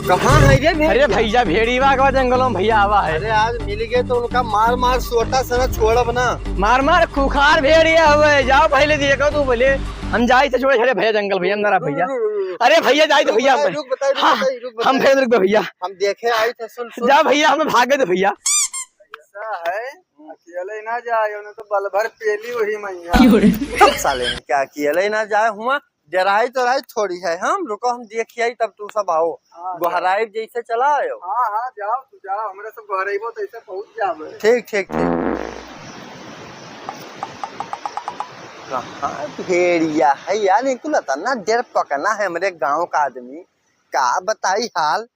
कहाँ है ये भेड़िया? अरे भैया भेड़ीवा का जंगलों में भैया आवा है। अरे आज मिल गए तो उनका मार मार सोटा सना छोड़ब ना। मार मार खुखार भेड़िया हुए जाओ पहले देखो तू बोले हम जाए थे छोड़े छोड़े भैया जंगल भैया अंदर भैया। अरे भैया जाए तो भैया हम भेज रुक भैया हम देखे आए थे। सुन जा भैया हमें भागे थे भैया। ऐसा है अकेले ना जाए उन्हें तो बल भर पेली वही मैया साले में क्या अकेले ना जाए हुआ डराई तो राय थोड़ी है। हम रुको हम देखिए तब तू सब आओ। गोहराई जैसे चला आयो। हाँ जाओ तू जाओ हमारे सब गोहराइबो तो ऐसे पहुंच जाओ। ठीक ठीक ठीक। कहाँ भेड़िया है यार? इनको लगता ना डर पकड़ना है हमारे गांव का आदमी का बताई हाल।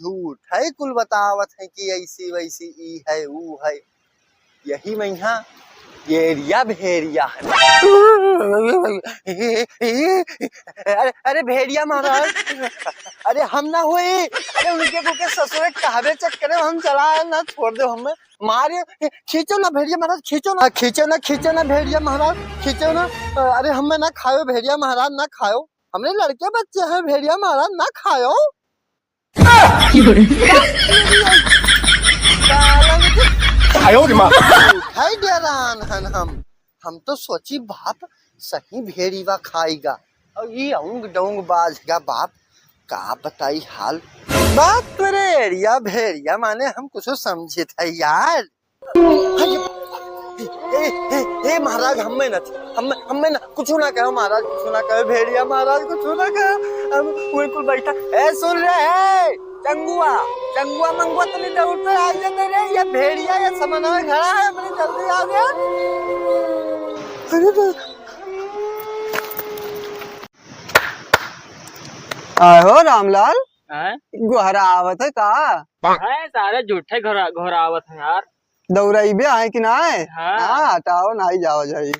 झूठ है कुल बतावत है कि ऐसी वैसी ई है वो है। यही मैया एरिया भेड़िया है। अरे भेड़िया महाराज अरे हम ना हुए। अरे उनके को के ससुरे कहवे चक्कर में हम चला ना छोड़ दो हमें मारे। खींचो ना भेड़िया महाराज खींचो ना भेड़िया महाराज खींचो ना। अरे हमें ना खाओ भेड़िया महाराज ना खाओ। हमने लड़के बच्चे हैं भेड़िया महाराज ना खाओ। हम तो सोची बाप सही भेड़ीवा खाएगा और ये औंग डोंग बाजगा बाप का बताई हाल। बाप रे एरिया भेड़िया माने हम कुछ समझे थे यार। ए महाराज हमें ना कुछ ना कहो महाराज कुछ ना कहो भेड़िया महाराज कुछ ना कहो। हम बिल्कुल बैठा ए सुन रहे चंगुआ मंगुआ तो नहीं दौड़ते आ जाते रे। ये भेड़िया ये समन्वय में खड़ा है अपने जल्दी आ गया। आहो रामलाल गोहरा आवत है का? सारे झूठे घोरावत है यार। दौड़ाइबे आए कि ना आए? हाँ हटाओ ना ही जाओ जाइए।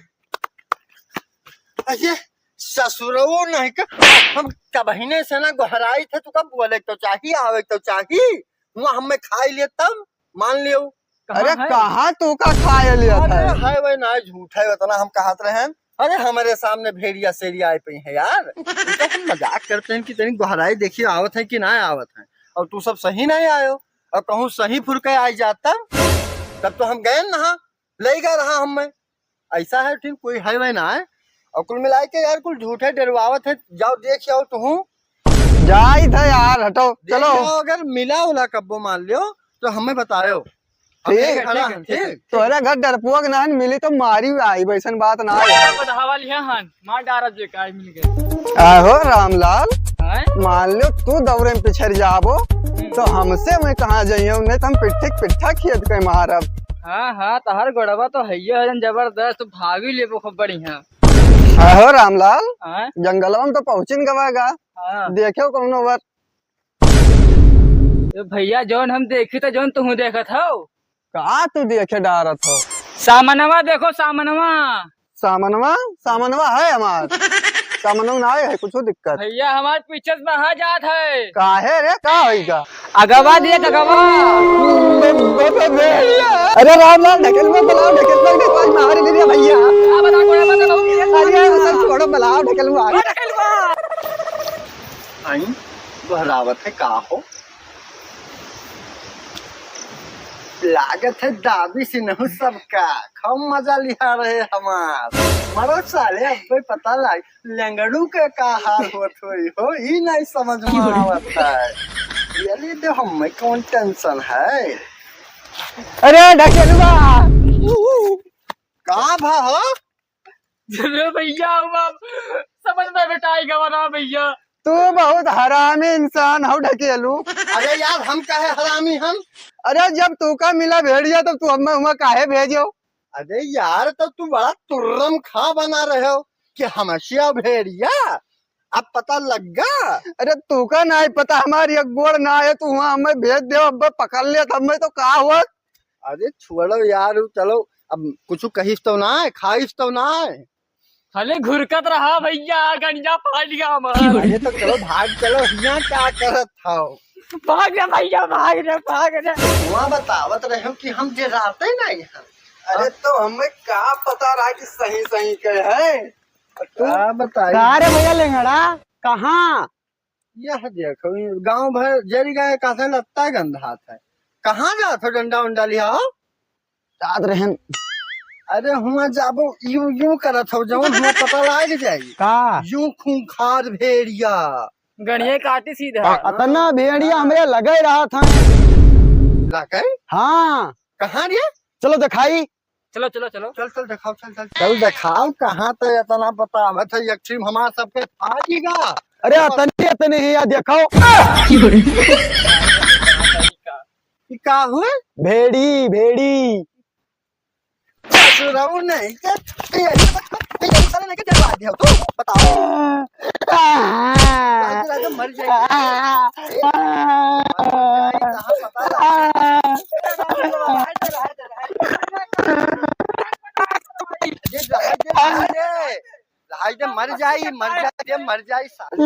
अरे ससुरो नहीं का हम कबहिने से ना गोहराई थे तो कब बोले तो चाहिए आवे तो चाहिए वहाँ हमें खाई लिए तब मान लियो। अरे कहाँ तू का खाए लिया था? है वही ना झूठ है उतना हम कहते रहे। अरे हमारे सामने भेड़िया सेड़िया आए पे है यार। तो हम मजाक करते हैं कि तेरी गोहराई देखिए आवत है कि ना आवत है और तू सब सही नहीं आयो और कहूँ सही फुरके आ जाता तब तो हम गए ना ले गए रहा हमें। ऐसा है ठीक कोई है वही ना है और कुल मिला के यार कुल झूठे डरवावत है। जाओ देख आओ तू जाई था यार हटो चलो। अगर मिला उला कब्बो मान लियो तो हमें बताओ। ठीक तोरा घर डरपुआ के नान मिली तो मारी आई वैसन बात ना मार डारा जे काय मिल गए। आहो रामलाल मान लो तू दौरे में पिछड़ जाबो तो हमसे मैं कहाँ जाइयो नहीं तो हम पिट्ठा खेत के मारब। हाँ तहर गोड़वा तो है जबरदस्त भागी ले खूब बढ़िया। आहो रामलाल जंगलवा में तो पहुँचिन गवागा देखो कौनो बार। भैया जौन हम देखी तो जौन तू देखत हो का तू देखे डारत हो? सामनवा देखो सामनवा है हमार सामनवा ना है कुछ दिक्कत? भैया हमारे पीछे से बाहर जात है। काहे रे का होइगा? अगवा देख अगवा। अरे रामलाल ढकेल में बुलाओ ढकेल में मार ले भैया। अरे छोड़ो बुलाओ ढकेल में आई बहरावत है का हो? लागत है दादी से नहीं सबका खम मजा लिया रहे हमार मरो साले अब पता लग लंगड़ू के का हाल होत हो ही नहीं समझ में आवत है। ये तो हमें कौन टेंशन है? अरे ढकेलवा का भा हो? भैया समझ में बेटाई गवा भैया तू बहुत हरामी इंसान हो ढकेलू। अरे यार हम काहे हरामी हम? अरे जब तू का मिला भेड़िया तो तू हमें काहे भेजो? अरे यार तो तू बड़ा तुर्रम खा बना रहे हो कि हमेशा भेड़िया अब पता लग गया। अरे तू का नहीं पता हमारी एक गोड़ ना है तू वहाँ हमें भेज दे अब पकड़ लिया हमें तो का हुआ? अरे छोड़ो यार चलो अब कुछ कहिस तो ना है खाइस तो ना है हले घुरकत रहा भैया गंजा फाड़ गया हमारा। अरे तो चलो भाग चलो यहाँ क्या करत था? भाग रहे भैया भाग रहे। वहाँ बतावत रहे हो कि हम डराते ना यहाँ। अरे तो हमें क्या पता रहा कि सही के है? क्या बताइए? रे भैया लेंगड़ा कहाँ? यह देखो गांव भर जरी गए कहा लगता गंधा है। कहाँ जात हो डंडा उंडा लिया हो? रात रहन अरे हुआ जाबो यूं यूं करत हो जवन हुआ पता लाग जाई का यूं खूंखार भेड़िया गणिये काटी सीधा। अतना भेड़िया हमें लगे रहा था। लाके हाँ कहाँ रे? चलो दिखाई। चलो चलो चलो चल चल दिखाओ चल दिखाओ कहाँ तो इतना पता है तो यक्षिम हमारा सबके फाड़ेगा। अरे अतने ही या दिखाओ। का हुए भेड़ी भेड़ी सुराऊ नहीं के साले नहीं के डरवा दिया तू बताओ। राजा मर जाएगी कहाँ पता मर जाई साली।